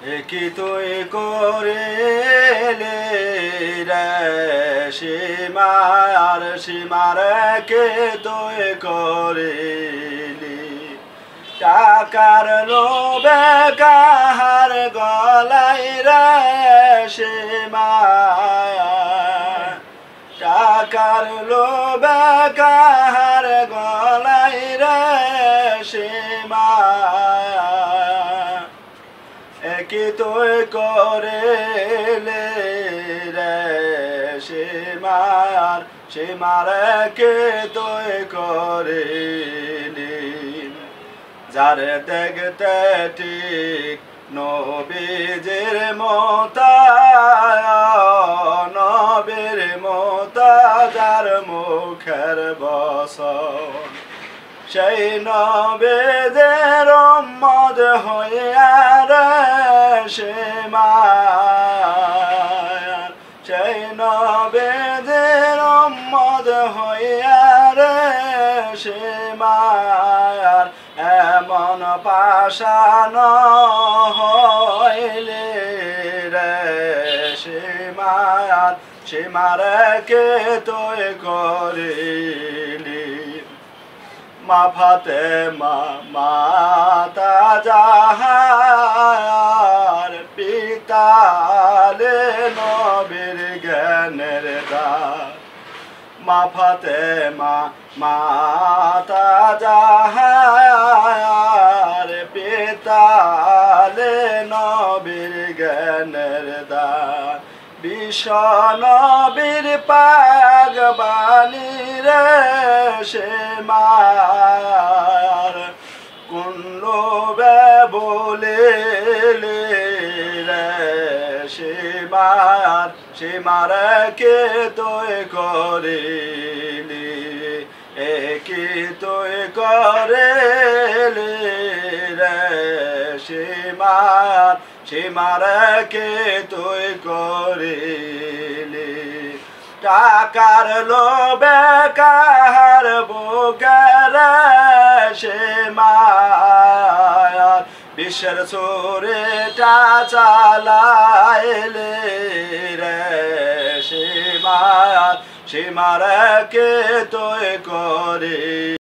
কি তুই করিলি রে সীমার সীমার কে তুই করিলি টাকার লোভে কাহার গলাই রে সীমা টাকার লোভে কাহার গলাই রে সীমা কি তুই করিলি রে সীমার সীমার কে তুই করিলি যারে দেখতে ঠিক নবীজির মতা নবীর মতা যার মুখের বচন সেই নবীদের উম্মত হইয়া রে সীমার সেই নবীদের উম্মত হইয়া রে সীমার এমন পাষাণ হইলে রে সীমার সীমার কে তুই করিলি মা ফাতেমা মাতা যাহার পিতা নবীর জ্ঞানের দ্বার মা ফাতেমা মাতা যাহার পিতা নবীর জ্ঞানের দ্বার বিশ্ব নবীর পাগবানী রে সীমার কোন লোভে বলিলি রে সীমার সীমার কে তুই করিলি কি তুই করিলি রে সীমার সীমার কে তুই করিলি টাকার লোভে কাহার বুকের সীমার বিশ্বের সুরেটা চালাইলে রে সীমার সীমার কে তুই করি